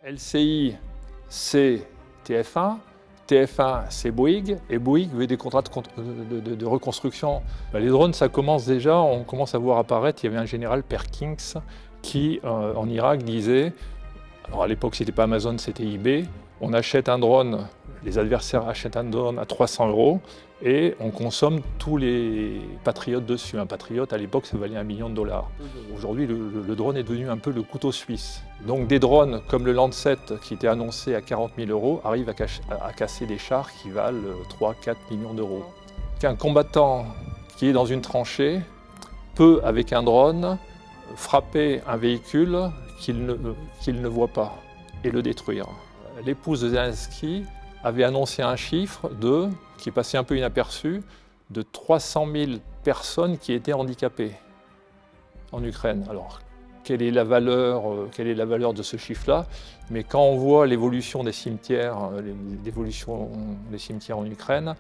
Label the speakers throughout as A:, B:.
A: LCI, c'est TF1, TF1, c'est Bouygues, et Bouygues veut des contrats de reconstruction. Les drones, ça commence déjà, on commence à voir apparaître, il y avait un général Perkins qui, en Irak, disait, alors à l'époque c'était pas Amazon, c'était eBay, on achète un drone, les adversaires achètent un drone à 300 € et on consomme tous les patriotes dessus. Un patriote, à l'époque, ça valait $1 million. Aujourd'hui, le drone est devenu un peu le couteau suisse. Donc des drones comme le Lancet, qui était annoncé à 40 000 €, arrivent à casser des chars qui valent 3-4 millions d'euros. Qu'un combattant qui est dans une tranchée peut, avec un drone, frapper un véhicule qu'il ne voit pas et le détruire. L'épouse de Zelensky avait annoncé un chiffre qui est passé un peu inaperçu, de 300 000 personnes qui étaient handicapées en Ukraine. Alors, quelle est la valeur de ce chiffre-là? Mais quand on voit l'évolution des cimetières, en Ukraine,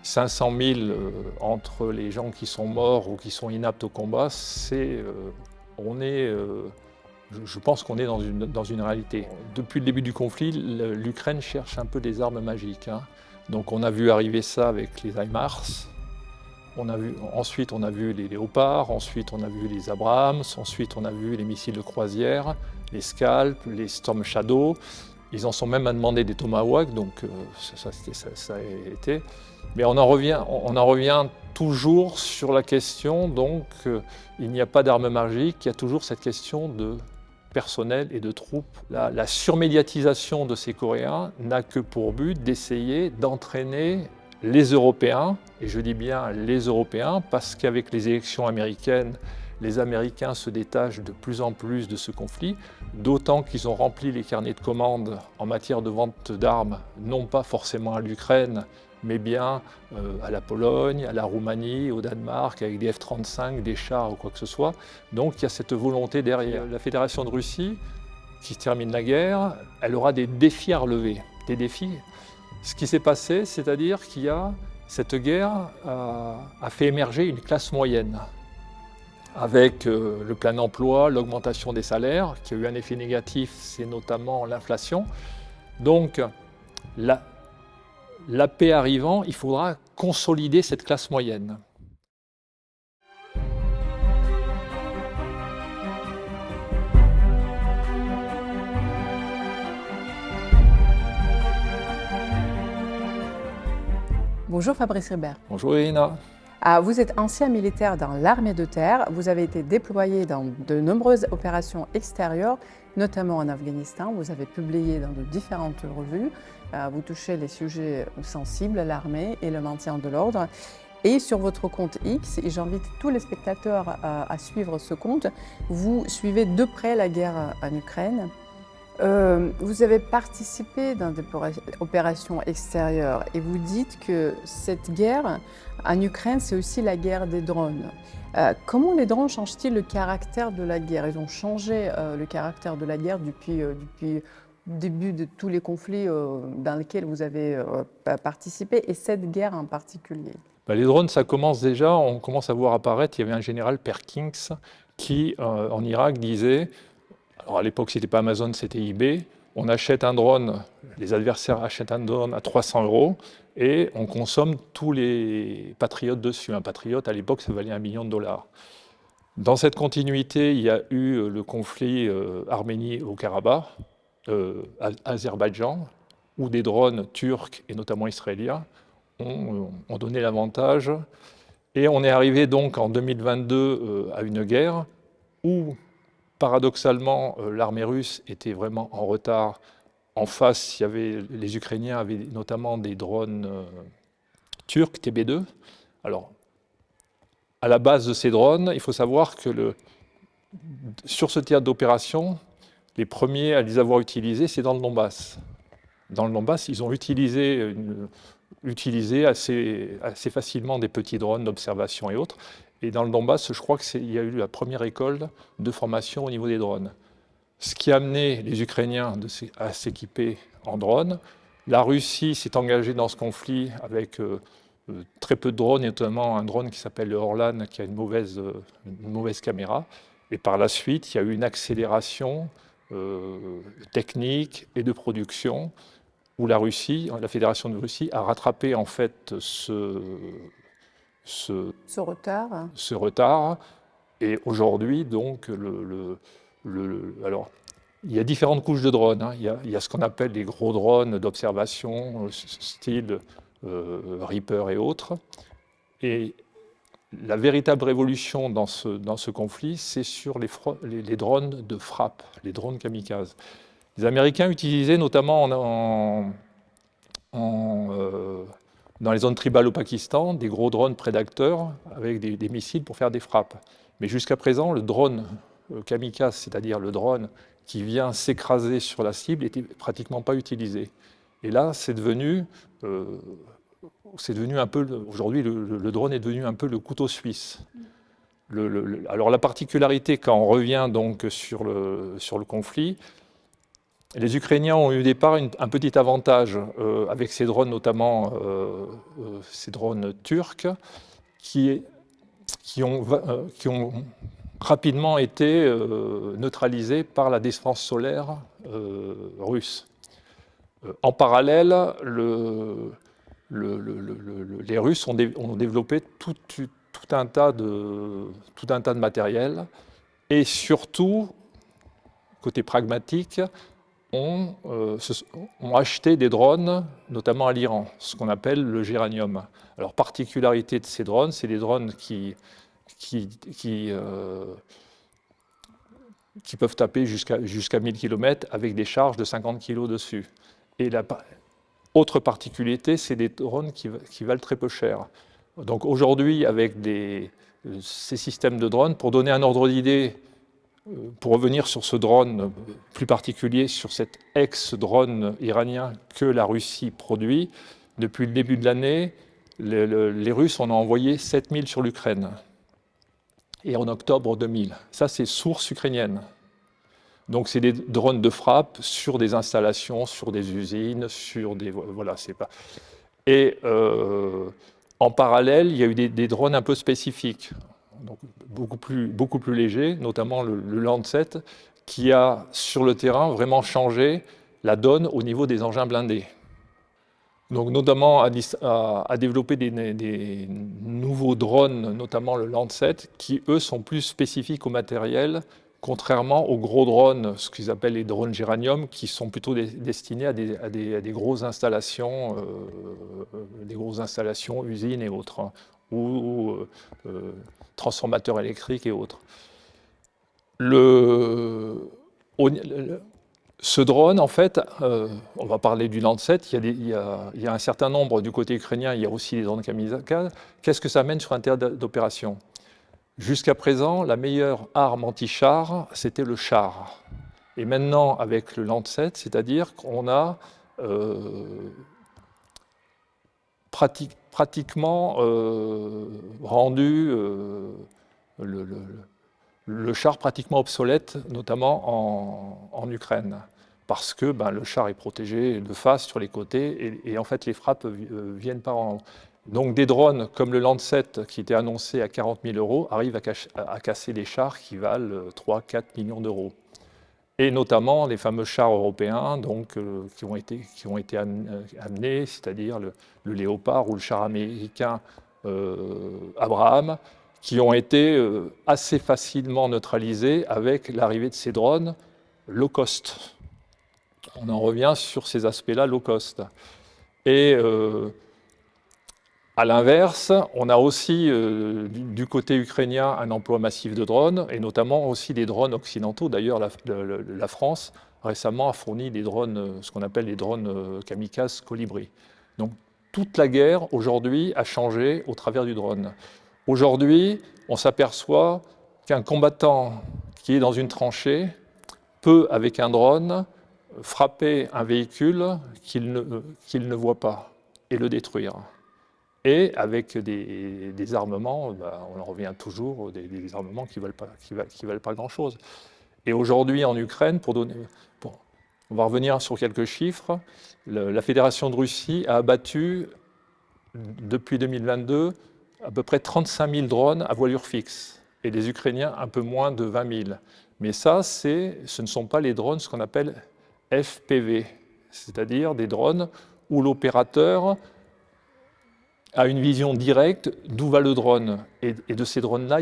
A: 500 000 entre les gens qui sont morts ou qui sont inaptes au combat, je pense qu'on est dans une réalité. Depuis le début du conflit, l'Ukraine cherche un peu des armes magiques. Donc on a vu arriver ça avec les HIMARS, ensuite on a vu les Léopards, ensuite on a vu les Abrams, ensuite on a vu les missiles de croisière, les Scalp, les Storm Shadow. Ils en sont même à demander des Tomahawk, donc ça a été. Mais on en revient toujours sur la question, donc il n'y a pas d'armes magiques, il y a toujours cette question de personnel et de troupes. La surmédiatisation de ces Coréens n'a que pour but d'essayer d'entraîner les Européens, et je dis bien les Européens, parce qu'avec les élections américaines, les Américains se détachent de plus en plus de ce conflit, d'autant qu'ils ont rempli les carnets de commandes en matière de vente d'armes, non pas forcément à l'Ukraine, mais bien à la Pologne, à la Roumanie, au Danemark, avec des F-35, des chars ou quoi que ce soit. Donc il y a cette volonté derrière. La Fédération de Russie, qui termine la guerre, elle aura des défis à relever. Des défis. Ce qui s'est passé, c'est-à-dire cette guerre a fait émerger une classe moyenne, avec le plein emploi, l'augmentation des salaires, qui a eu un effet négatif, c'est notamment l'inflation. Donc la paix arrivant, il faudra consolider cette classe moyenne.
B: Bonjour Fabrice Ribert.
A: Bonjour Irina.
B: Vous êtes ancien militaire dans l'armée de terre, vous avez été déployé dans de nombreuses opérations extérieures, notamment en Afghanistan, vous avez publié dans de différentes revues, vous touchez les sujets sensibles, l'armée et le maintien de l'ordre. Et sur votre compte X, et j'invite tous les spectateurs à suivre ce compte, vous suivez de près la guerre en Ukraine. Vous avez participé dans des opérations extérieures et vous dites que cette guerre en Ukraine, c'est aussi la guerre des drones. Comment les drones changent-ils le caractère de la guerre? Ils ont changé le caractère de la guerre depuis le début de tous les conflits dans lesquels vous avez participé et cette guerre en particulier.
A: Les drones, ça commence déjà, on commence à voir apparaître, il y avait un général Perkins qui, en Irak, disait, alors à l'époque c'était pas Amazon, c'était eBay, on achète un drone, les adversaires achètent un drone à 300 € et on consomme tous les patriotes dessus. Un patriote, à l'époque, ça valait $1 million. Dans cette continuité, il y a eu le conflit Arménie au Karabakh, Azerbaïdjan, où des drones turcs et notamment israéliens ont donné l'avantage. Et on est arrivé donc en 2022 à une guerre où, paradoxalement, l'armée russe était vraiment en retard. En face, les Ukrainiens avaient notamment des drones turcs, TB2. Alors, à la base de ces drones, il faut savoir que sur ce théâtre d'opération, les premiers à les avoir utilisés, c'est dans le Donbass. Dans le Donbass, ils ont utilisé assez facilement des petits drones d'observation et autres. Et dans le Donbass, je crois qu'il y a eu la première école de formation au niveau des drones. Ce qui a amené les Ukrainiens à s'équiper en drones. La Russie s'est engagée dans ce conflit avec très peu de drones, et notamment un drone qui s'appelle le Orlan, qui a une mauvaise caméra. Et par la suite, il y a eu une accélération technique et de production, où la Russie, la Fédération de Russie, a rattrapé en fait ce retard. Et aujourd'hui, donc, alors, il y a différentes couches de drones, hein. Il y a ce qu'on appelle les gros drones d'observation, style Reaper et autres. Et la véritable révolution dans ce conflit, c'est sur les drones de frappe, les drones kamikazes. Les Américains utilisaient notamment dans les zones tribales au Pakistan des gros drones prédateurs avec des missiles pour faire des frappes. Mais jusqu'à présent, le drone kamikaze, c'est-à-dire le drone qui vient s'écraser sur la cible, n'était pratiquement pas utilisé. Et là, c'est devenu un peu, aujourd'hui, le drone est devenu un peu le couteau suisse. Alors la particularité, quand on revient donc sur le conflit, les Ukrainiens ont eu au départ un petit avantage avec ces drones, notamment ces drones turcs, qui ont rapidement été neutralisés par la défense solaire russe. En parallèle, les Russes ont développé tout un tas de matériel et surtout, côté pragmatique, ont acheté des drones, notamment à l'Iran, ce qu'on appelle le géranium. Alors, particularité de ces drones, c'est des drones qui peuvent taper jusqu'à 1000 km avec des charges de 50 kg dessus. Et la autre particularité, c'est des drones qui valent très peu cher. Donc aujourd'hui, avec ces systèmes de drones, pour donner un ordre d'idée, pour revenir sur ce drone plus particulier, sur cet ex-drone iranien que la Russie produit, depuis le début de l'année, les Russes en ont envoyé 7000 sur l'Ukraine. Et en octobre 2000. Ça, c'est source ukrainienne. Donc, c'est des drones de frappe sur des installations, sur des usines, sur des... Voilà, c'est pas... Et en parallèle, il y a eu des drones un peu spécifiques, donc beaucoup plus légers, notamment le Lancet, qui a, sur le terrain, vraiment changé la donne au niveau des engins blindés. Donc, notamment à développer des nouveaux drones, notamment le Lancet, qui, eux, sont plus spécifiques au matériel, contrairement aux gros drones, ce qu'ils appellent les drones géranium, qui sont plutôt destinés à des grosses installations, usines et autres, hein, ou transformateurs électriques et autres. Ce drone, en fait, on va parler du Lancet, il y a un certain nombre du côté ukrainien, il y a aussi les drones kamikazes. Qu'est-ce que ça amène sur un théâtre d'opération ? Jusqu'à présent, la meilleure arme anti-char, c'était le char. Et maintenant, avec le Lancet, c'est-à-dire qu'on a pratiquement rendu le char pratiquement obsolète, notamment en Ukraine, parce que le char est protégé de face sur les côtés, et en fait les frappes viennent par en... Donc des drones comme le Lancet, qui était annoncé à 40 000 € arrivent à casser des chars qui valent 3-4 millions d'euros. Et notamment les fameux chars européens donc, qui ont été amenés, c'est-à-dire le Léopard ou le char américain Abraham, qui ont été assez facilement neutralisés avec l'arrivée de ces drones low cost. On en revient sur ces aspects-là low cost. Et à l'inverse, on a aussi du côté ukrainien un emploi massif de drones, et notamment aussi des drones occidentaux. D'ailleurs, la France récemment a fourni des drones, ce qu'on appelle les drones kamikazes Colibri. Donc toute la guerre aujourd'hui a changé au travers du drone. Aujourd'hui, on s'aperçoit qu'un combattant qui est dans une tranchée peut, avec un drone, frapper un véhicule qu'il ne voit pas et le détruire. Et avec des armements, on en revient toujours, des armements qui ne valent pas grand-chose. Et aujourd'hui, en Ukraine, on va revenir sur quelques chiffres, la Fédération de Russie a abattu, depuis 2022, à peu près 35 000 drones à voilure fixe, et les Ukrainiens un peu moins de 20 000. Mais ça, ce ne sont pas les drones, ce qu'on appelle FPV, c'est-à-dire des drones où l'opérateur a une vision directe d'où va le drone. Et de ces drones-là,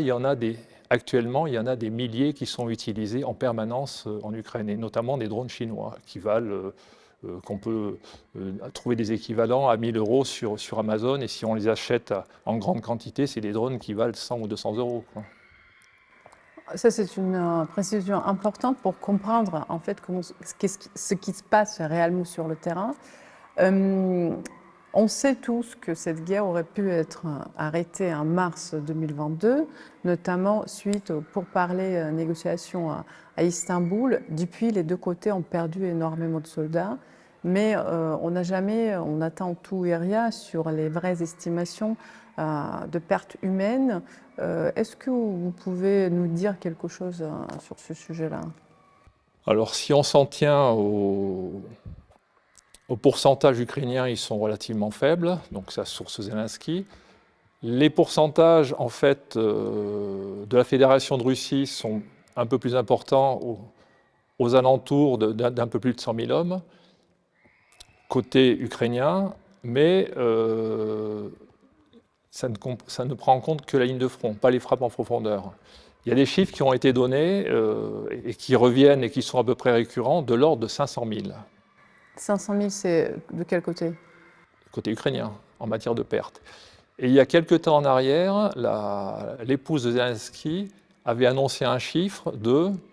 A: actuellement, il y en a des milliers qui sont utilisés en permanence en Ukraine, et notamment des drones chinois qu'on peut trouver des équivalents à 1 000 € sur Amazon, et si on les achète en grande quantité, c'est des drones qui valent 100 ou 200 €, quoi.
B: Ça, c'est une précision importante pour comprendre en fait ce qui se passe réellement sur le terrain. On sait tous que cette guerre aurait pu être arrêtée en mars 2022, notamment suite aux pourparlers négociations à Istanbul. Depuis, les deux côtés ont perdu énormément de soldats, mais on attend tout et rien sur les vraies estimations de pertes humaines. Est-ce que vous pouvez nous dire quelque chose sur ce sujet-là?
A: Alors, si on s'en tient au pourcentage ukrainien, ils sont relativement faibles, donc ça source Zelensky. Les pourcentages, en fait, de la Fédération de Russie sont un peu plus importants, aux alentours d'un peu plus de 100 000 hommes, côté ukrainien, mais ça ne prend en compte que la ligne de front, pas les frappes en profondeur. Il y a des chiffres qui ont été donnés et qui reviennent et qui sont à peu près récurrents, de l'ordre de 500 000.
B: 500 000, c'est de quel côté?
A: Côté ukrainien, en matière de pertes. Et il y a quelque temps en arrière, l'épouse de Zelensky avait annoncé un chiffre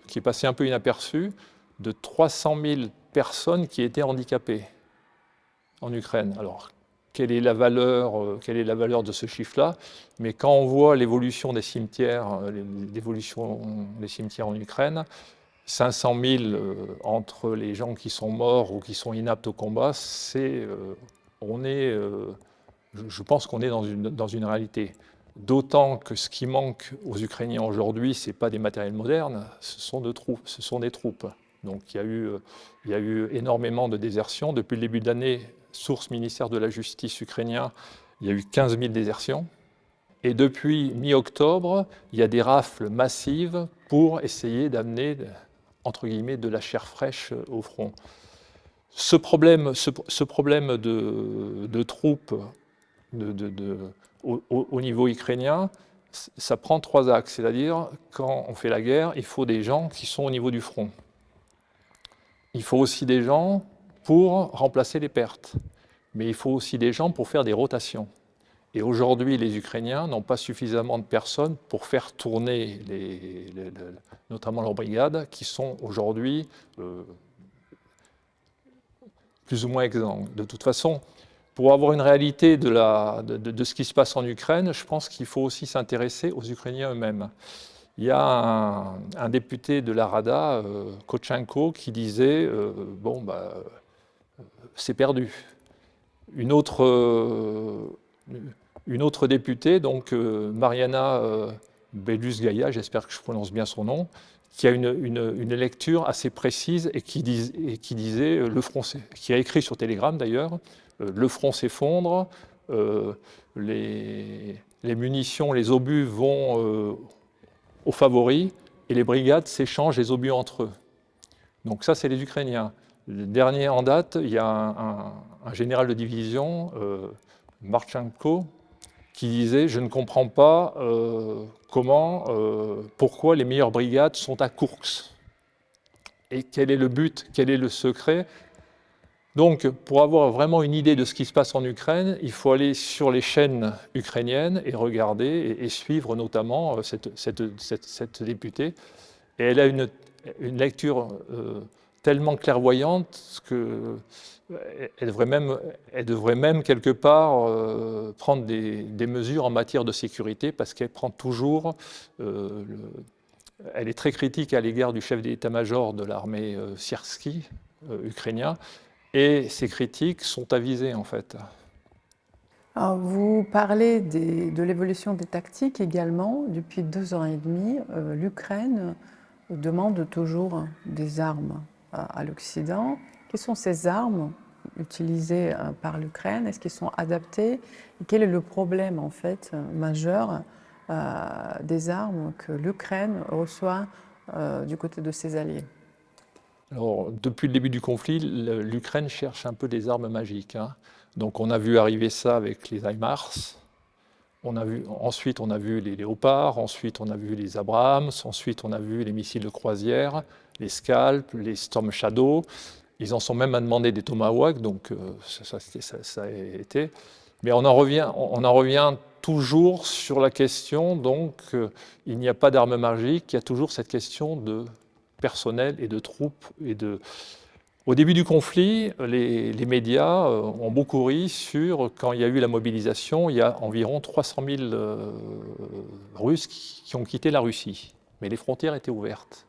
A: qui est passé un peu inaperçu, de 300 000 personnes qui étaient handicapées en Ukraine. Alors, quelle est la valeur de ce chiffre-là? Mais quand on voit l'évolution des cimetières, des cimetières en Ukraine, 500 000 entre les gens qui sont morts ou qui sont inaptes au combat, je pense qu'on est dans une réalité. D'autant que ce qui manque aux Ukrainiens aujourd'hui, ce n'est pas des matériels modernes, ce sont des troupes. Donc il y a eu énormément de désertions. Depuis le début de l'année, source ministère de la Justice ukrainien, il y a eu 15 000 désertions. Et depuis mi-octobre, il y a des rafles massives pour essayer d'amener, entre guillemets, de la chair fraîche au front. Ce problème de troupes au niveau ukrainien, ça prend 3 axes. C'est-à-dire, quand on fait la guerre, il faut des gens qui sont au niveau du front. Il faut aussi des gens pour remplacer les pertes. Mais il faut aussi des gens pour faire des rotations. Et aujourd'hui, les Ukrainiens n'ont pas suffisamment de personnes pour faire tourner notamment leurs brigades, qui sont aujourd'hui plus ou moins exsangues. De toute façon, pour avoir une réalité de ce qui se passe en Ukraine, je pense qu'il faut aussi s'intéresser aux Ukrainiens eux-mêmes. Il y a un député de la Rada, Kochenko, qui disait c'est perdu. Une autre députée, donc Mariana Belusgaya, j'espère que je prononce bien son nom, qui a une lecture assez précise et qui disait le front, qui a écrit sur Telegram d'ailleurs, le front s'effondre, les munitions, les obus vont aux favoris et les brigades s'échangent les obus entre eux. Donc ça, c'est les Ukrainiens. Le dernier en date, il y a un général de division, Marchenko, qui disait « Je ne comprends pas pourquoi les meilleures brigades sont à Koursk. Et quel est le but, quel est le secret ?» Donc, pour avoir vraiment une idée de ce qui se passe en Ukraine, il faut aller sur les chaînes ukrainiennes et regarder et suivre notamment cette députée. Et elle a une lecture tellement clairvoyante qu'elle devrait même quelque part prendre des mesures en matière de sécurité, parce qu'elle prend toujours... elle est très critique à l'égard du chef d'état-major de l'armée Syrski, ukrainien, et ces critiques sont avisées en fait.
B: Alors, vous parlez de l'évolution des tactiques également. Depuis 2 ans et demi, l'Ukraine demande toujours des armes à l'Occident. Quelles sont ces armes utilisées par l'Ukraine? Est-ce qu'elles sont adaptées? Et quel est le problème en fait majeur des armes que l'Ukraine reçoit du côté de ses alliés?
A: Alors, depuis le début du conflit, l'Ukraine cherche un peu des armes magiques, hein. Donc on a vu arriver ça avec les HIMARS, ensuite on a vu les Léopards, ensuite on a vu les Abrams, ensuite on a vu les missiles de croisière, les Scalp, les Storm Shadow. Ils en sont même à demander des Tomahawk, donc ça a été. Mais on en revient toujours sur la question, donc il n'y a pas d'armes magiques, il y a toujours cette question de personnel et de troupes. Au début du conflit, les médias ont beaucoup ri sur, quand il y a eu la mobilisation, il y a environ 300 000 Russes qui ont quitté la Russie. Mais les frontières étaient ouvertes.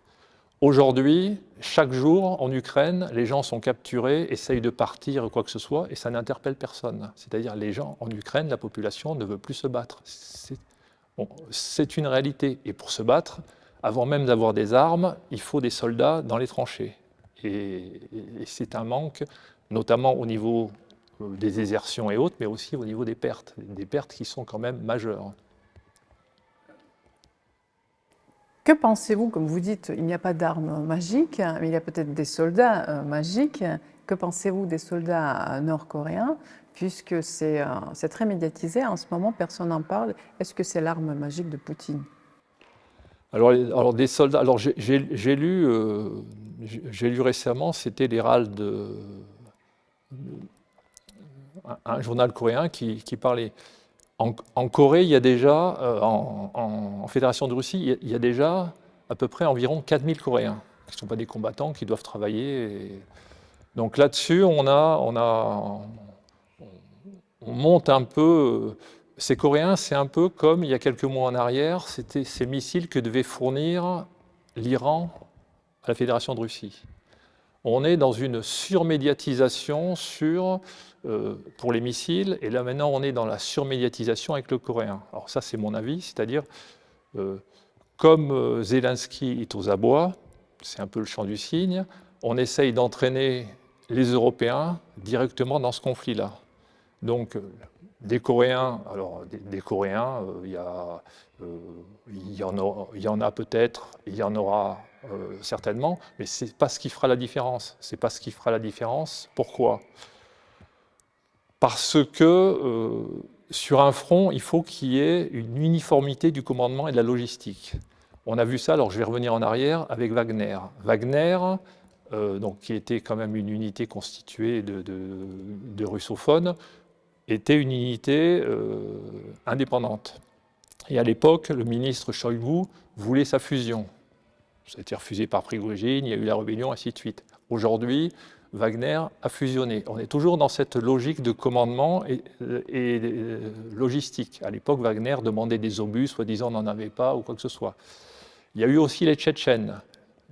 A: Aujourd'hui, chaque jour, en Ukraine, les gens sont capturés, essayent de partir, quoi que ce soit, et ça n'interpelle personne. C'est-à-dire, les gens en Ukraine, la population ne veut plus se battre. C'est une réalité. Et pour se battre, avant même d'avoir des armes, il faut des soldats dans les tranchées. Et c'est un manque, notamment au niveau des désertions et autres, mais aussi au niveau des pertes qui sont quand même majeures.
B: Que pensez-vous, comme vous dites, il n'y a pas d'armes magiques, mais il y a peut-être des soldats magiques. Que pensez-vous des soldats nord-coréens, puisque c'est très médiatisé en ce moment, personne n'en parle. Est-ce que c'est l'arme magique de Poutine?
A: Alors des soldats. Alors j'ai lu récemment, c'était l'Hérald, un journal coréen qui parlait. En Corée, il y a déjà, en Fédération de Russie, il y a déjà à peu près environ 4000 Coréens, qui ne sont pas des combattants, qui doivent travailler. Donc là-dessus, on monte un peu. Ces Coréens, c'est un peu comme il y a quelques mois en arrière, c'était ces missiles que devait fournir l'Iran à la Fédération de Russie. On est dans une surmédiatisation pour les missiles, et là maintenant on est dans la surmédiatisation avec le coréen. Alors ça c'est mon avis, c'est-à-dire comme Zelensky est aux abois, c'est un peu le chant du cygne, on essaye d'entraîner les Européens directement dans ce conflit-là. Donc des Coréens, alors des Coréens, il y en a peut-être, il y en aura certainement, mais ce n'est pas ce qui fera la différence. C'est pas ce qui fera la différence. Pourquoi? Parce que sur un front, il faut qu'il y ait une uniformité du commandement et de la logistique. On a vu ça, alors je vais revenir en arrière, avec Wagner. Wagner, donc, qui était quand même une unité constituée de russophones, était une unité indépendante. Et à l'époque, le ministre Shoigu voulait sa fusion. Ça a été refusé par Prigojine, il y a eu la rébellion, ainsi de suite. Aujourd'hui, Wagner a fusionné. On est toujours dans cette logique de commandement et logistique. À l'époque, Wagner demandait des obus, soi-disant on n'en avait pas ou quoi que ce soit. Il y a eu aussi les Tchétchènes.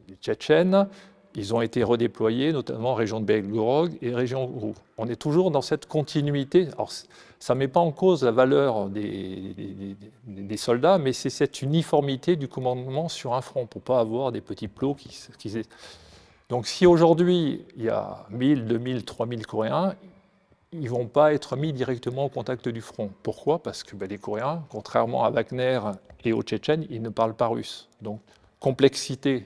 A: Les Tchétchènes, ils ont été redéployés, notamment région de Belgorod et région Grou. On est toujours dans cette continuité. Alors, ça ne met pas en cause la valeur des soldats, mais c'est cette uniformité du commandement sur un front, pour ne pas avoir des petits plots qui... Donc si aujourd'hui, il y a 1000, 2000, 3000 Coréens, ils ne vont pas être mis directement au contact du front. Pourquoi? Parce que les Coréens, contrairement à Wagner et aux Tchétchènes, ils ne parlent pas russe. Donc complexité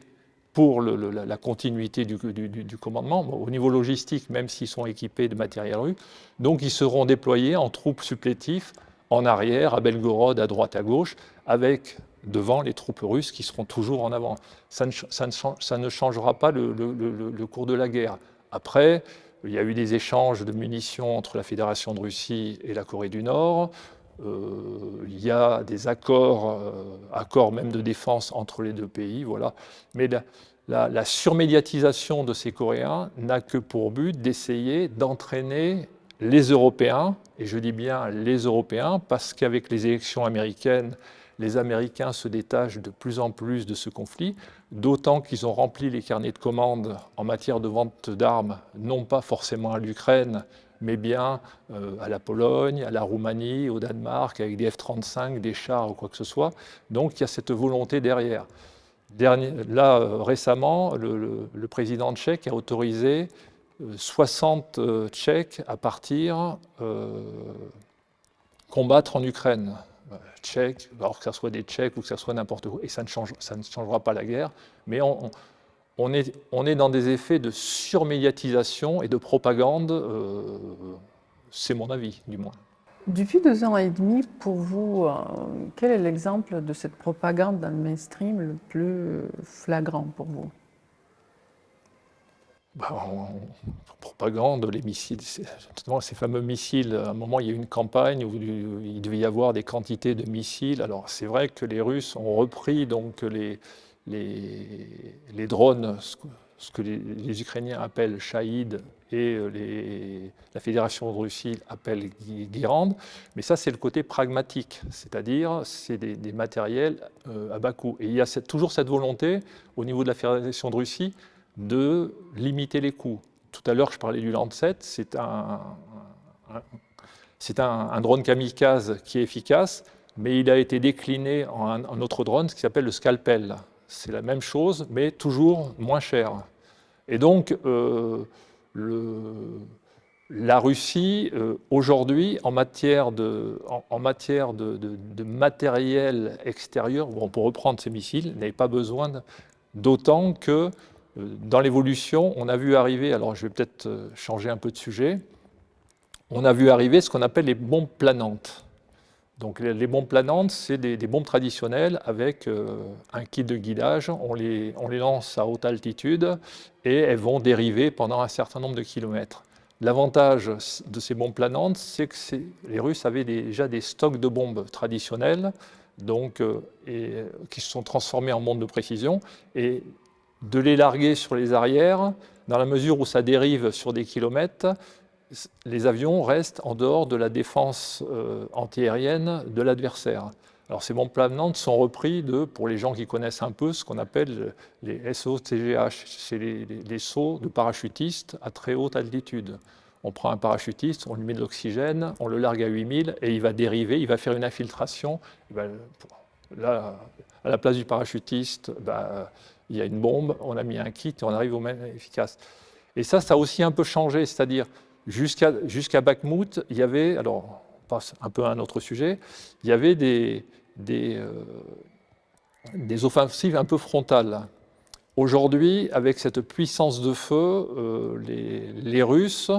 A: pour la continuité du commandement, au niveau logistique, même s'ils sont équipés de matériel russe. Donc ils seront déployés en troupes supplétives en arrière, à Belgorod, à droite, à gauche, avec devant les troupes russes qui seront toujours en avant. Ça ne changera pas le cours de la guerre. Après, il y a eu des échanges de munitions entre la Fédération de Russie et la Corée du Nord. Il y a des accords même de défense entre les deux pays, voilà. Mais la surmédiatisation de ces Coréens n'a que pour but d'essayer d'entraîner les Européens, et je dis bien les Européens, parce qu'avec les élections américaines, les Américains se détachent de plus en plus de ce conflit, d'autant qu'ils ont rempli les carnets de commandes en matière de vente d'armes, non pas forcément à l'Ukraine, mais bien à la Pologne, à la Roumanie, au Danemark, avec des F-35, des chars ou quoi que ce soit. Donc il y a cette volonté derrière. Récemment, le président tchèque a autorisé 60 Tchèques à partir combattre en Ukraine. tchèques, alors que ce soit des Tchèques ou que ce soit n'importe où, et ça ne changera pas la guerre, mais on est dans des effets de surmédiatisation et de propagande, c'est mon avis, du moins.
B: Depuis 2 ans et demi, pour vous, quel est l'exemple de cette propagande dans le mainstream le plus flagrant pour vous?
A: Propagande, les missiles, notamment ces fameux missiles. À un moment, il y a eu une campagne où il devait y avoir des quantités de missiles. Alors, c'est vrai que les Russes ont repris donc les drones, ce que les Ukrainiens appellent Shahid et la Fédération de Russie appelle Guirande. Mais ça, c'est le côté pragmatique, c'est-à-dire c'est des matériels à bas coût. Et il y a toujours cette volonté au niveau de la Fédération de Russie de limiter les coûts. Tout à l'heure, je parlais du Lancet, c'est un drone kamikaze qui est efficace, mais il a été décliné en un autre drone qui s'appelle le Scalpel. C'est la même chose, mais toujours moins cher. Et donc, la Russie, aujourd'hui, en matière de matériel extérieur, bon, pour reprendre ces missiles, n'avait pas besoin d'autant que dans l'évolution, on a vu arriver, alors je vais peut-être changer un peu de sujet, on a vu arriver ce qu'on appelle les bombes planantes. Donc les bombes planantes, c'est des bombes traditionnelles avec un kit de guidage, on les lance à haute altitude et elles vont dériver pendant un certain nombre de kilomètres. L'avantage de ces bombes planantes, c'est que les Russes avaient déjà des stocks de bombes traditionnelles, donc, qui se sont transformés en bombes de précision, et de les larguer sur les arrières, dans la mesure où ça dérive sur des kilomètres, les avions restent en dehors de la défense antiaérienne de l'adversaire. Alors ces bombes planantes sont repris pour les gens qui connaissent un peu, ce qu'on appelle les SOTGH, c'est les sauts de parachutistes à très haute altitude. On prend un parachutiste, on lui met de l'oxygène, on le largue à 8000 et il va dériver, il va faire une infiltration. Là, à la place du parachutiste, il y a une bombe, on a mis un kit et on arrive au même efficace. Et ça a aussi un peu changé, c'est-à-dire jusqu'à Bakhmout, il y avait, alors on passe un peu à un autre sujet, il y avait des offensives un peu frontales. Aujourd'hui, avec cette puissance de feu, les Russes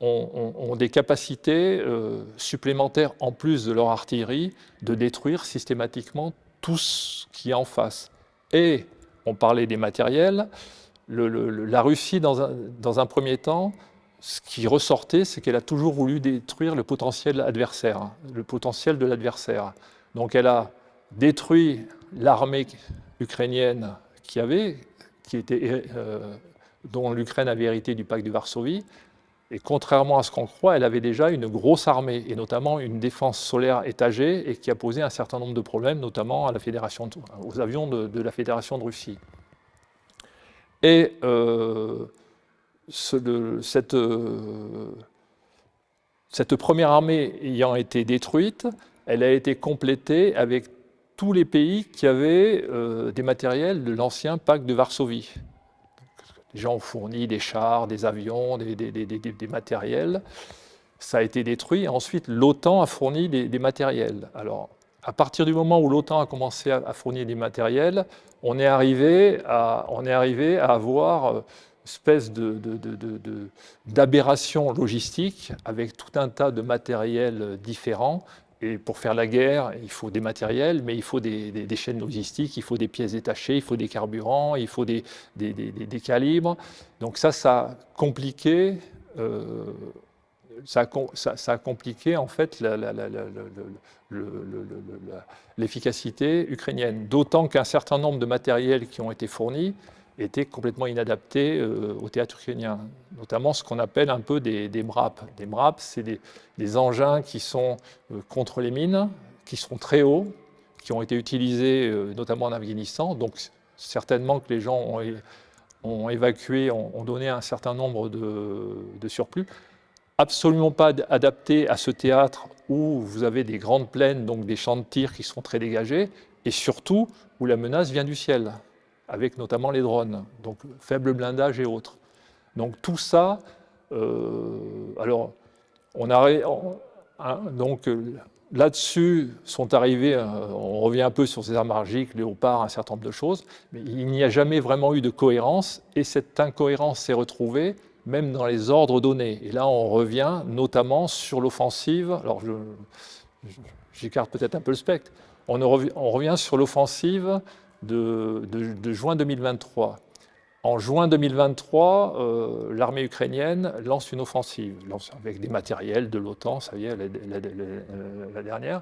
A: ont des capacités supplémentaires, en plus de leur artillerie, de détruire systématiquement tout ce qui est en face. Et on parlait des matériels. La Russie, dans un premier temps, ce qui ressortait, c'est qu'elle a toujours voulu détruire le potentiel adversaire, le potentiel de l'adversaire. Donc elle a détruit l'armée ukrainienne dont l'Ukraine avait hérité du pacte de Varsovie. Et contrairement à ce qu'on croit, elle avait déjà une grosse armée, et notamment une défense solaire étagée, et qui a posé un certain nombre de problèmes, notamment aux avions de la Fédération de Russie. Et cette première armée ayant été détruite, elle a été complétée avec tous les pays qui avaient des matériels de l'ancien pacte de Varsovie. Les gens ont fourni des chars, des avions, des matériels. Ça a été détruit. Et ensuite, l'OTAN a fourni des matériels. Alors, à partir du moment où l'OTAN a commencé à fournir des matériels, on est arrivé à avoir une espèce d'aberration logistique avec tout un tas de matériels différents. Et pour faire la guerre, il faut des matériels, mais il faut des chaînes logistiques, il faut des pièces détachées, il faut des carburants, il faut des calibres. Donc ça a compliqué, en fait l'efficacité ukrainienne. D'autant qu'un certain nombre de matériels qui ont été fournis étaient complètement inadaptés au théâtre ukrainien, notamment ce qu'on appelle un peu des MRAP. Des MRAP, c'est des engins qui sont contre les mines, qui sont très hauts, qui ont été utilisés notamment en Afghanistan. Donc certainement que les gens ont évacué, ont donné un certain nombre de surplus. Absolument pas adaptés à ce théâtre où vous avez des grandes plaines, donc des champs de tir qui sont très dégagés, et surtout où la menace vient du ciel, avec notamment les drones, donc faible blindage et autres. Donc tout ça, là-dessus sont arrivés, on revient un peu sur ces armes magiques, Léopard, un certain nombre de choses, mais il n'y a jamais vraiment eu de cohérence, et cette incohérence s'est retrouvée même dans les ordres donnés. Et là, on revient notamment sur l'offensive, alors j'écarte peut-être un peu le spectre, on revient sur l'offensive de juin 2023. En juin 2023, l'armée ukrainienne lance une offensive, avec des matériels de l'OTAN, ça y est, la dernière.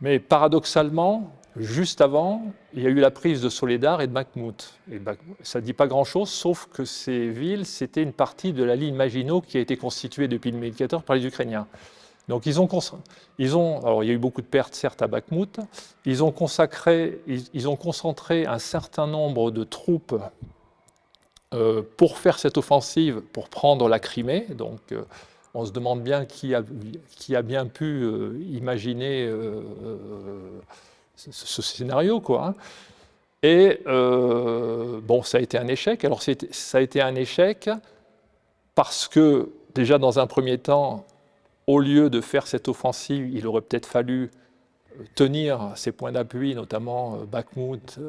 A: Mais paradoxalement, juste avant, il y a eu la prise de Soledar et de Bakhmout. Et ça ne dit pas grand-chose, sauf que ces villes, c'était une partie de la ligne Maginot qui a été constituée depuis 2014 par les Ukrainiens. Donc alors il y a eu beaucoup de pertes, certes, à Bakhmout. Ils ont concentré un certain nombre de troupes pour faire cette offensive, pour prendre la Crimée. Donc on se demande bien qui a bien pu imaginer ce scénario, quoi. Hein. Et bon, ça a été un échec. Alors ça a été un échec parce que, déjà dans un premier temps, au lieu de faire cette offensive, il aurait peut-être fallu tenir ces points d'appui, notamment Bakhmout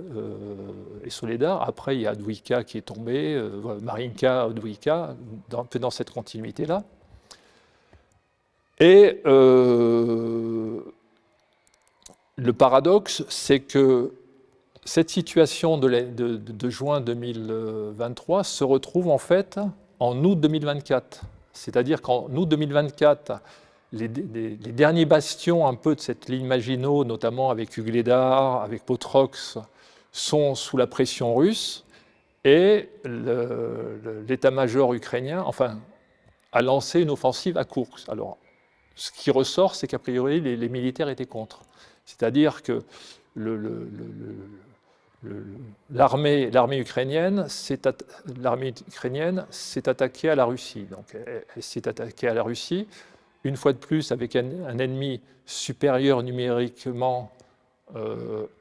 A: et Soledar. Après, il y a Avdiïvka qui est tombé, Marinka, Avdiïvka, un peu dans cette continuité-là. Et le paradoxe, c'est que cette situation de juin 2023 se retrouve en fait en août 2024. C'est-à-dire qu'en août 2024, les derniers bastions un peu de cette ligne Maginot, notamment avec Ugledar, avec Potrox, sont sous la pression russe, et l'état-major ukrainien, enfin, a lancé une offensive à Koursk. Alors, ce qui ressort, c'est qu'a priori, les militaires étaient contre. C'est-à-dire que l'armée ukrainienne s'est attaquée à la Russie. Donc, elle s'est attaquée à la Russie, une fois de plus, avec un ennemi supérieur numériquement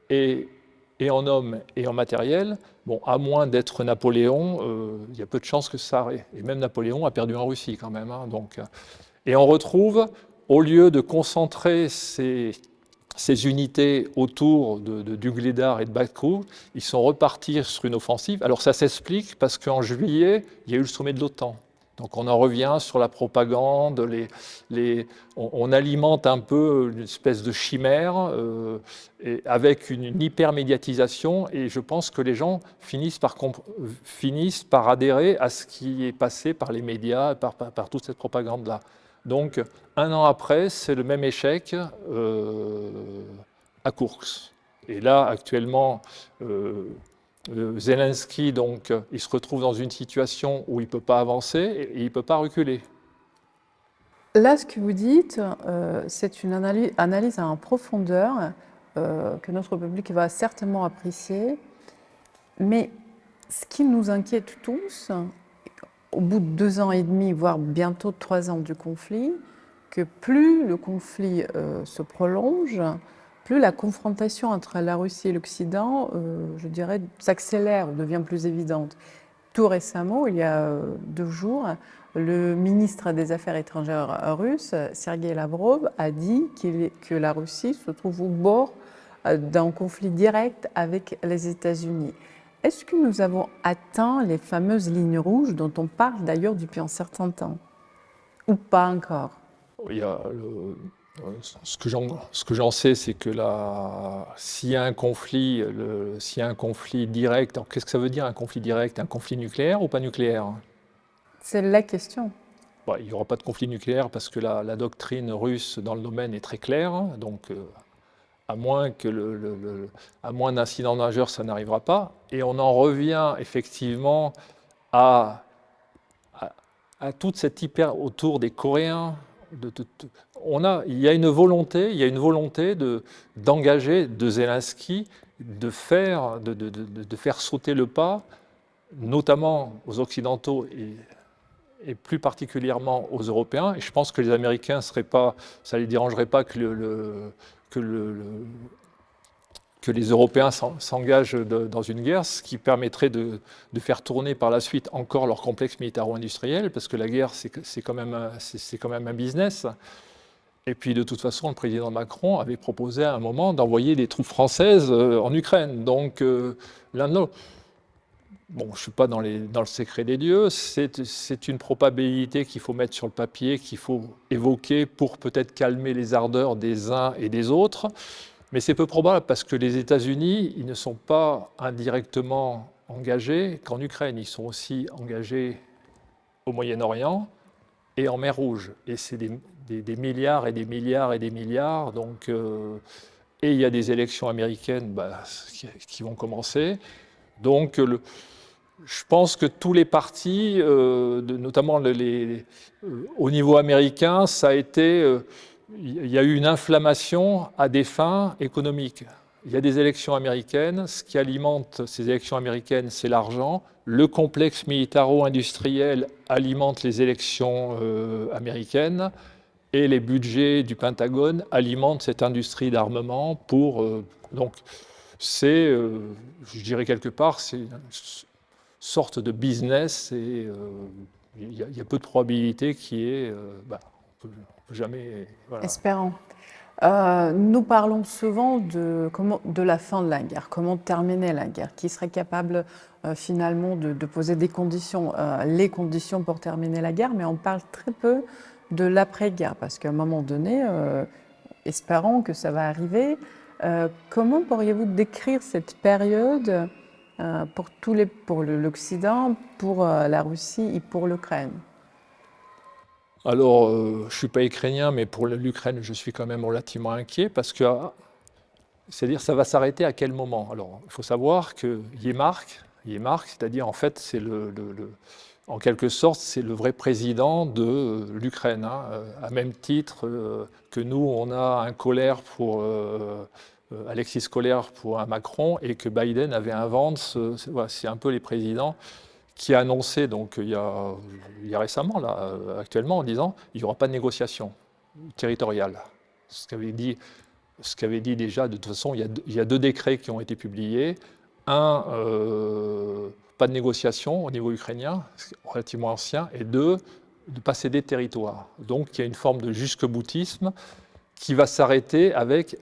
A: et en hommes et en matériel. Bon, à moins d'être Napoléon, il y a peu de chances que ça arrive. Et même Napoléon a perdu en Russie quand même. Hein, donc, et on retrouve, au lieu de concentrer ces unités autour d'Ugledar et de Bakhmout, ils sont repartis sur une offensive. Alors ça s'explique parce qu'en juillet, il y a eu le sommet de l'OTAN. Donc on en revient sur la propagande, on alimente un peu une espèce de chimère avec une hyper-médiatisation, et je pense que les gens finissent par adhérer à ce qui est passé par les médias, par toute cette propagande-là. Donc, un an après, c'est le même échec à Koursk. Et là, actuellement, Zelensky, donc, il se retrouve dans une situation où il ne peut pas avancer et il ne peut pas reculer.
B: Là, ce que vous dites, c'est une analyse en profondeur que notre public va certainement apprécier. Mais ce qui nous inquiète tous, au bout de 2 ans et demi, voire bientôt 3 ans du conflit, que plus le conflit se prolonge, plus la confrontation entre la Russie et l'Occident, je dirais, s'accélère, devient plus évidente. Tout récemment, il y a 2 jours, le ministre des Affaires étrangères russe, Sergei Lavrov, a dit que la Russie se trouve au bord d'un conflit direct avec les États-Unis. Est-ce que nous avons atteint les fameuses lignes rouges dont on parle d'ailleurs depuis un certain temps? Ou pas encore?
A: Ce que j'en sais, c'est que s'il y a un conflit, direct, alors qu'est-ce que ça veut dire un conflit direct? Un conflit nucléaire ou pas nucléaire?
B: C'est la question.
A: Bon, il n'y aura pas de conflit nucléaire parce que la doctrine russe dans le domaine est très claire, donc à moins d'incidents majeurs, ça n'arrivera pas. Et on en revient effectivement à toute cette hyper autour des Coréens. Il y a une volonté d'engager de Zelensky de faire sauter le pas, notamment aux Occidentaux et plus particulièrement aux Européens. Et je pense que les Américains ça ne les dérangerait pas que les Européens s'engagent dans une guerre, ce qui permettrait de faire tourner par la suite encore leur complexe militaro-industriel, parce que la guerre, c'est quand même un business. Et puis de toute façon, le président Macron avait proposé à un moment d'envoyer des troupes françaises en Ukraine. Donc l'un de l'autre. Bon, je ne suis pas dans le secret des dieux, c'est une probabilité qu'il faut mettre sur le papier, qu'il faut évoquer pour peut-être calmer les ardeurs des uns et des autres. Mais c'est peu probable parce que les États-Unis, ils ne sont pas indirectement engagés qu'en Ukraine. Ils sont aussi engagés au Moyen-Orient et en mer Rouge. Et c'est des milliards et des milliards et des milliards. Donc, et il y a des élections américaines qui vont commencer. Donc, je pense que tous les partis, notamment au niveau américain, ça a été, il y a eu une inflammation à des fins économiques. Il y a des élections américaines, ce qui alimente ces élections américaines, c'est l'argent. Le complexe militaro-industriel alimente les élections américaines et les budgets du Pentagone alimentent cette industrie d'armement pour... donc, c'est, je dirais quelque part, c'est une sorte de business et il y a peu de probabilité qu'il y ait... on peut jamais... Voilà.
B: Espérons. Nous parlons souvent de la fin de la guerre, comment terminer la guerre, qui serait capable finalement de poser des conditions, les conditions pour terminer la guerre, mais on parle très peu de l'après-guerre, parce qu'à un moment donné, espérons que ça va arriver. Comment pourriez-vous décrire cette période pour l'Occident, pour la Russie et pour l'Ukraine?
A: Alors, je ne suis pas ukrainien, mais pour l'Ukraine, je suis quand même relativement inquiet parce que, c'est-à-dire, ça va s'arrêter à quel moment? Alors, il faut savoir que Yemark, c'est-à-dire, en fait, c'est en quelque sorte, c'est le vrai président de l'Ukraine, hein, à même titre que nous, on a un Colère pour Alexis Colère pour un Macron et que Biden avait un Vance. Voilà, c'est un peu les présidents qui a annoncé donc il y a récemment là actuellement en disant il n'y aura pas de négociation territoriale. Ce qu'avait dit déjà de toute façon il y a deux décrets qui ont été publiés. Un, pas de négociation au niveau ukrainien, relativement ancien, et deux, de ne pas céder de territoire. Donc il y a une forme de jusque-boutisme qui va s'arrêter avec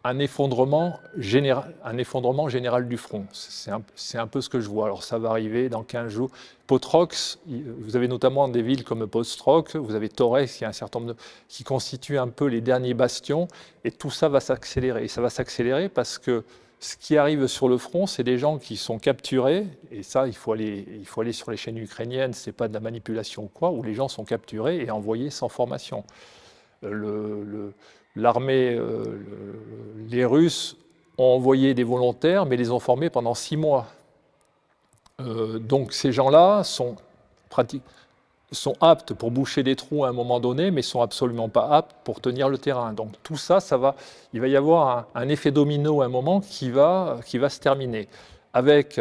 A: un effondrement général du front. C'est un peu ce que je vois. Alors ça va arriver dans 15 jours. Potrox, vous avez notamment des villes comme Potrox, vous avez Torres, qui constituent un peu les derniers bastions, et tout ça va s'accélérer. Et ça va s'accélérer parce que ce qui arrive sur le front, c'est des gens qui sont capturés, et ça, il faut aller sur les chaînes ukrainiennes, c'est pas de la manipulation ou quoi, où les gens sont capturés et envoyés sans formation. L'armée, les Russes ont envoyé des volontaires, mais les ont formés pendant 6 mois. Donc ces gens-là sont aptes pour boucher des trous à un moment donné, mais sont absolument pas aptes pour tenir le terrain. Donc tout ça, il va y avoir un effet domino à un moment qui va se terminer, avec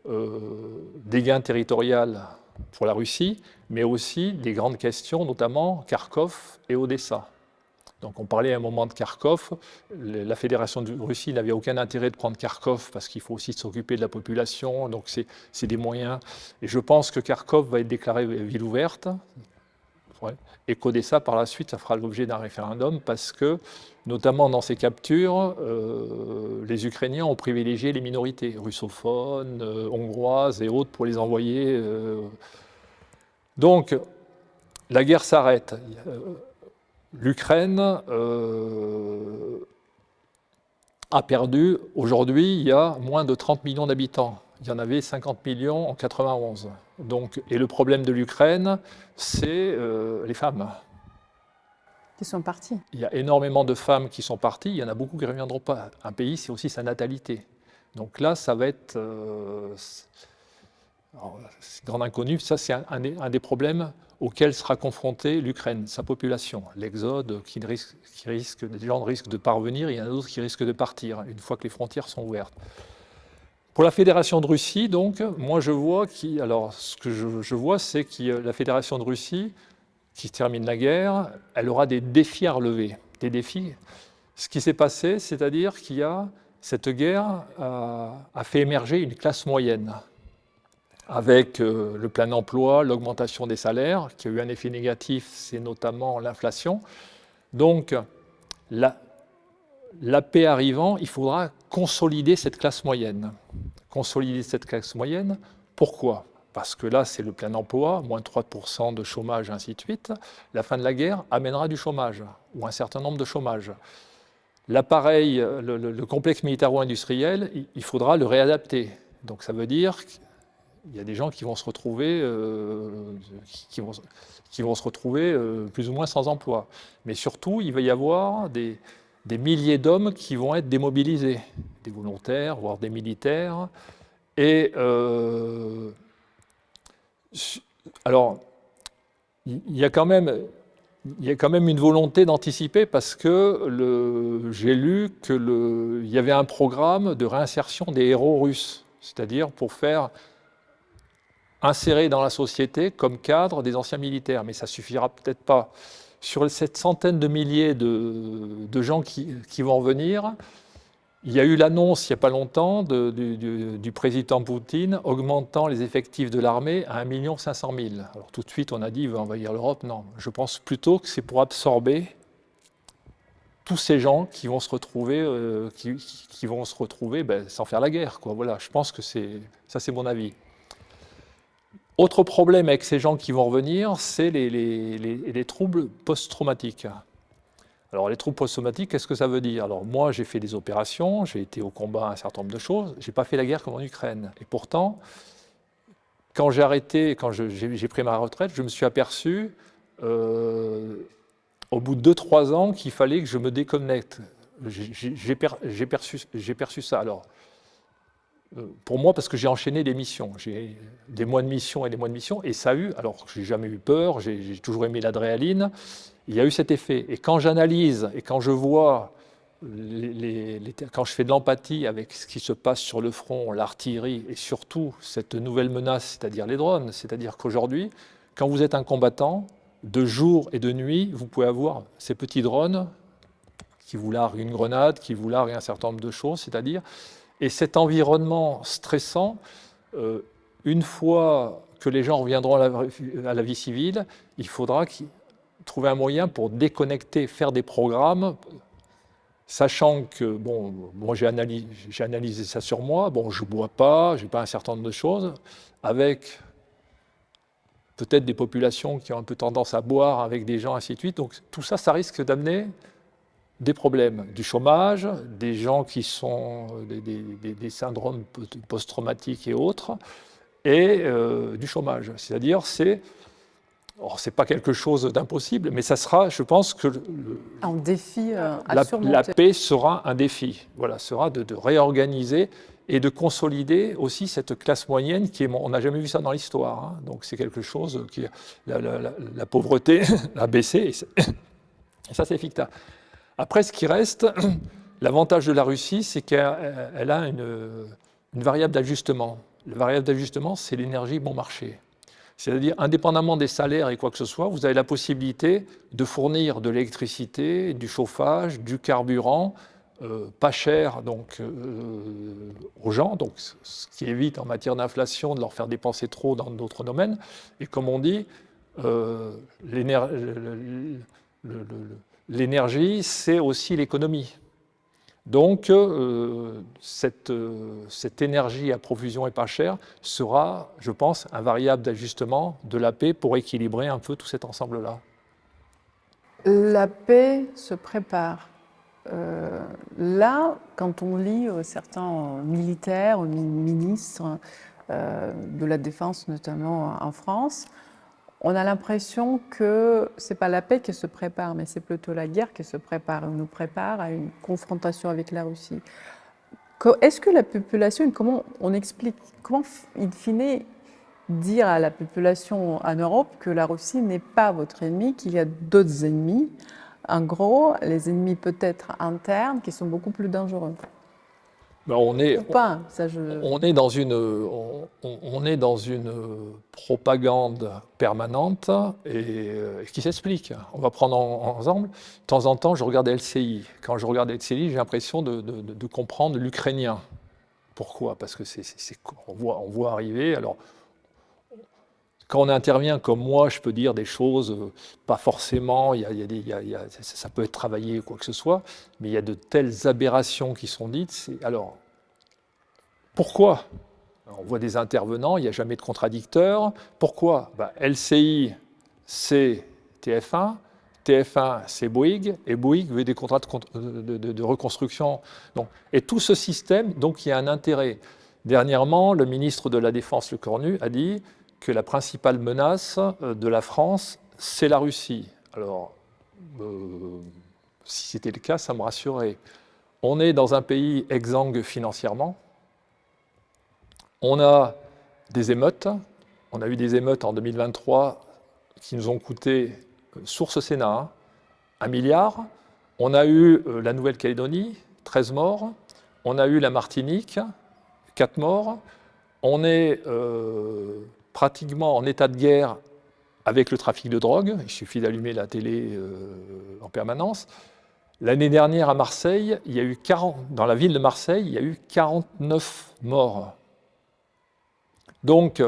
A: des gains territoriaux pour la Russie, mais aussi des grandes questions, notamment Kharkov et Odessa. Donc on parlait à un moment de Kharkov, la Fédération de Russie n'avait aucun intérêt de prendre Kharkov parce qu'il faut aussi s'occuper de la population, donc c'est des moyens. Et je pense que Kharkov va être déclarée ville ouverte, ouais, et qu'Odessa par la suite ça fera l'objet d'un référendum parce que, notamment dans ces captures, les Ukrainiens ont privilégié les minorités russophones, hongroises et autres pour les envoyer. Donc la guerre s'arrête. L'Ukraine a perdu, aujourd'hui, il y a moins de 30 millions d'habitants. Il y en avait 50 millions en 91. Donc, et le problème de l'Ukraine, c'est les femmes.
B: Qui sont parties.
A: Il y a énormément de femmes qui sont parties, il y en a beaucoup qui ne reviendront pas. Un pays, c'est aussi sa natalité. Donc là, ça va être... c'est grande inconnue, ça c'est un des problèmes auxquels sera confrontée l'Ukraine, sa population. L'exode, des gens risquent de parvenir, il y en a d'autres qui risquent de partir, une fois que les frontières sont ouvertes. Pour la Fédération de Russie, donc, moi je vois ce que je vois, c'est que la Fédération de Russie, qui termine la guerre, elle aura des défis à relever. Des défis. Ce qui s'est passé, c'est-à-dire cette guerre a fait émerger une classe moyenne, avec le plein emploi, l'augmentation des salaires, qui a eu un effet négatif, c'est notamment l'inflation. Donc, la paix arrivant, il faudra consolider cette classe moyenne. Consolider cette classe moyenne, pourquoi? Parce que là, c'est le plein emploi, moins 3% de chômage, ainsi de suite. La fin de la guerre amènera du chômage, ou un certain nombre de chômages. L'appareil, le complexe militaro-industriel, il faudra le réadapter. Donc ça veut dire qu'il y a des gens qui vont se retrouver, plus ou moins sans emploi. Mais surtout, il va y avoir des milliers d'hommes qui vont être démobilisés, des volontaires, voire des militaires. Et alors, il y a quand même une volonté d'anticiper parce que j'ai lu qu'il y avait un programme de réinsertion des héros russes, c'est-à-dire pour faire insérer dans la société comme cadre des anciens militaires. Mais ça ne suffira peut-être pas. Sur cette centaine de milliers de gens qui vont venir, il y a eu l'annonce il n'y a pas longtemps du président Poutine augmentant les effectifs de l'armée à 1 500 000. Alors tout de suite on a dit il veut envahir l'Europe. Non, je pense plutôt que c'est pour absorber tous ces gens qui vont se retrouver, sans faire la guerre, quoi. Voilà, je pense que ça c'est mon avis. Autre problème avec ces gens qui vont revenir, c'est les troubles post-traumatiques. Alors les troubles post-traumatiques, qu'est-ce que ça veut dire? Alors moi j'ai fait des opérations, j'ai été au combat un certain nombre de choses, je n'ai pas fait la guerre comme en Ukraine. Et pourtant, quand j'ai arrêté, quand j'ai pris ma retraite, je me suis aperçu au bout de 2-3 ans qu'il fallait que je me déconnecte. J'ai perçu ça. Alors, pour moi, parce que j'ai enchaîné des missions, j'ai des mois de mission et des mois de mission, et ça a eu, alors j'ai jamais eu peur, j'ai toujours aimé l'adrénaline, il y a eu cet effet. Et quand j'analyse et quand je vois, quand je fais de l'empathie avec ce qui se passe sur le front, l'artillerie, et surtout cette nouvelle menace, c'est-à-dire les drones, c'est-à-dire qu'aujourd'hui, quand vous êtes un combattant, de jour et de nuit, vous pouvez avoir ces petits drones qui vous larguent une grenade, qui vous larguent un certain nombre de choses, c'est-à-dire. Et cet environnement stressant, une fois que les gens reviendront à la vie civile, il faudra trouver un moyen pour déconnecter, faire des programmes, sachant que, bon, moi j'ai analysé ça sur moi, bon, je ne bois pas, je n'ai pas un certain nombre de choses, avec peut-être des populations qui ont un peu tendance à boire avec des gens, ainsi de suite. Donc tout ça, ça risque d'amener des problèmes, du chômage, des gens qui sont des syndromes post-traumatiques et autres, et du chômage. C'est-à-dire, c'est pas quelque chose d'impossible, mais ça sera, je pense que
B: un défi à surmonter.
A: La paix sera un défi. Voilà, sera de réorganiser et de consolider aussi cette classe moyenne qui est, on n'a jamais vu ça dans l'histoire. Hein. Donc c'est quelque chose qui, la pauvreté a baissé, et ça c'est fictif. Après, ce qui reste, l'avantage de la Russie, c'est qu'elle a une variable d'ajustement. La variable d'ajustement, c'est l'énergie bon marché. C'est-à-dire, indépendamment des salaires et quoi que ce soit, vous avez la possibilité de fournir de l'électricité, du chauffage, du carburant, pas cher donc, aux gens, donc, ce qui évite en matière d'inflation de leur faire dépenser trop dans d'autres domaines. Et comme on dit, l'énergie, c'est aussi l'économie. Donc, cette énergie à profusion et pas chère sera, je pense, un variable d'ajustement de la paix pour équilibrer un peu tout cet ensemble-là.
B: La paix se prépare. Là, quand on lit certains militaires, ministres de la Défense, notamment en France, on a l'impression que ce n'est pas la paix qui se prépare, mais c'est plutôt la guerre qui se prépare. On nous prépare à une confrontation avec la Russie. Est-ce que la population, comment on explique, comment in fine dire à la population en Europe que la Russie n'est pas votre ennemi, qu'il y a d'autres ennemis, en gros, les ennemis peut-être internes qui sont beaucoup plus dangereux?
A: Ben on est dans une propagande permanente et qui s'explique. On va prendre ensemble. De temps en temps, je regarde LCI. Quand je regarde LCI, j'ai l'impression de comprendre l'ukrainien. Pourquoi? Parce que on voit arriver. Alors, quand on intervient comme moi, je peux dire des choses, pas forcément, ça peut être travaillé ou quoi que ce soit, mais il y a de telles aberrations qui sont dites. Alors, pourquoi? On voit des intervenants, il n'y a jamais de contradicteur. Pourquoi? LCI, c'est TF1, TF1, c'est Bouygues, et Bouygues veut des contrats de reconstruction. Donc, et tout ce système, donc il y a un intérêt. Dernièrement, le ministre de la Défense, Lecornu, a dit que la principale menace de la France, c'est la Russie. Alors, si c'était le cas, ça me rassurerait. On est dans un pays exsangue financièrement. On a des émeutes. On a eu des émeutes en 2023 qui nous ont coûté, source Sénat, 1 milliard. On a eu la Nouvelle-Calédonie, 13 morts. On a eu la Martinique, 4 morts. On est pratiquement en état de guerre avec le trafic de drogue. Il suffit d'allumer la télé en permanence. L'année dernière à Marseille, il y a eu dans la ville de Marseille, il y a eu 49 morts. Donc,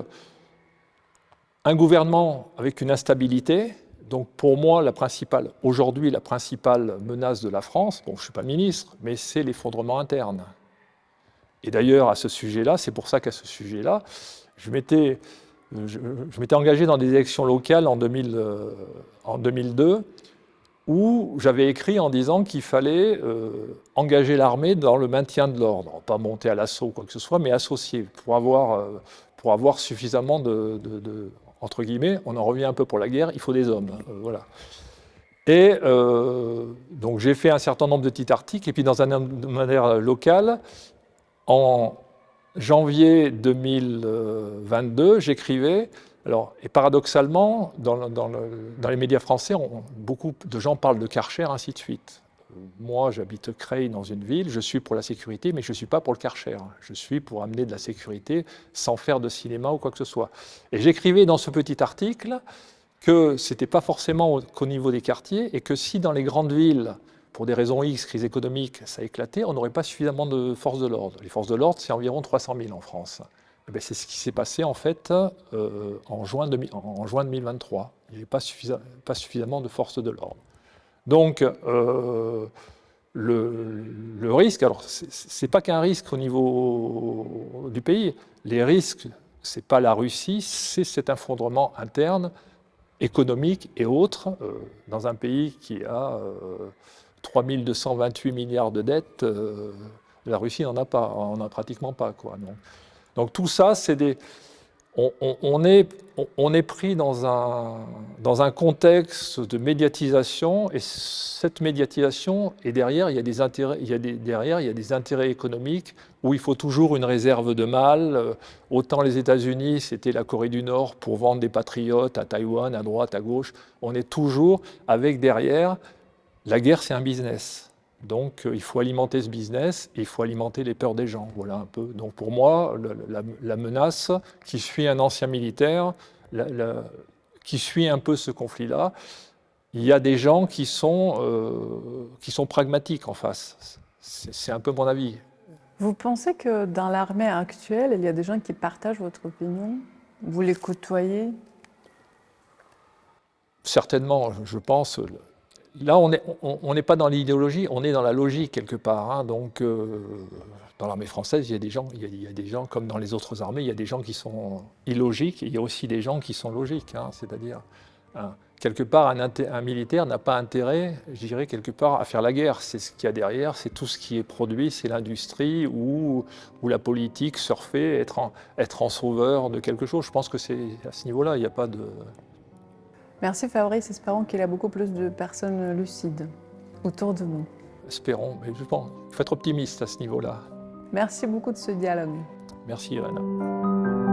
A: un gouvernement avec une instabilité. Donc, pour moi, aujourd'hui, la principale menace de la France, bon, je ne suis pas ministre, mais c'est l'effondrement interne. Et d'ailleurs, à ce sujet-là, c'est pour ça qu'à ce sujet-là, je m'étais engagé dans des élections locales en 2002, où j'avais écrit en disant qu'il fallait engager l'armée dans le maintien de l'ordre, pas monter à l'assaut ou quoi que ce soit, mais associer, pour avoir suffisamment entre guillemets, on en revient un peu pour la guerre, il faut des hommes. Voilà. Et donc j'ai fait un certain nombre de petits articles, et puis dans un hebdomadaire local, en janvier 2022, j'écrivais, et paradoxalement, dans les médias français, beaucoup de gens parlent de Karcher, ainsi de suite. Moi, j'habite Creil, dans une ville, je suis pour la sécurité, mais je ne suis pas pour le Karcher. Je suis pour amener de la sécurité sans faire de cinéma ou quoi que ce soit. Et j'écrivais dans ce petit article que ce n'était pas forcément qu'au niveau des quartiers, et que si dans les grandes villes, pour des raisons X, crise économique, ça éclatait, on n'aurait pas suffisamment de forces de l'ordre. Les forces de l'ordre, c'est environ 300 000 en France. C'est ce qui s'est passé en fait en juin 2023. Il n'y avait pas suffisamment de forces de l'ordre. Donc, le risque, alors c'est pas qu'un risque au niveau du pays. Les risques, c'est pas la Russie, c'est cet effondrement interne, économique et autres, dans un pays qui a 3 228 milliards de dettes. La Russie n'en a pas, on n'en a pratiquement pas, quoi. Donc tout ça, c'est des... On est pris dans un contexte de médiatisation, et cette médiatisation, et derrière, il y a des intérêts économiques où il faut toujours une réserve de mal. Autant les États-Unis, c'était la Corée du Nord pour vendre des patriotes à Taïwan, à droite, à gauche. On est toujours avec derrière, la guerre, c'est un business. Donc, il faut alimenter ce business et il faut alimenter les peurs des gens. Voilà un peu. Donc, pour moi, la menace qui suit un ancien militaire, qui suit un peu ce conflit-là, il y a des gens qui sont pragmatiques en face. C'est un peu mon avis.
B: Vous pensez que dans l'armée actuelle, il y a des gens qui partagent votre opinion? Vous les côtoyez?
A: Certainement, je pense. Là, on n'est pas dans l'idéologie, on est dans la logique quelque part. Hein. Donc, dans l'armée française, il y a des gens, comme dans les autres armées, il y a des gens qui sont illogiques, et il y a aussi des gens qui sont logiques. Hein. C'est-à-dire, quelque part, un militaire n'a pas intérêt, je dirais, quelque part, à faire la guerre. C'est ce qu'il y a derrière, c'est tout ce qui est produit, c'est l'industrie ou la politique, surfer, être en sauveur de quelque chose. Je pense que c'est à ce niveau-là, il n'y a pas de...
B: Merci Fabrice, espérons qu'il y a beaucoup plus de personnes lucides autour de nous.
A: Espérons, mais je pense, il faut être optimiste à ce niveau-là.
B: Merci beaucoup de ce dialogue.
A: Merci Irène.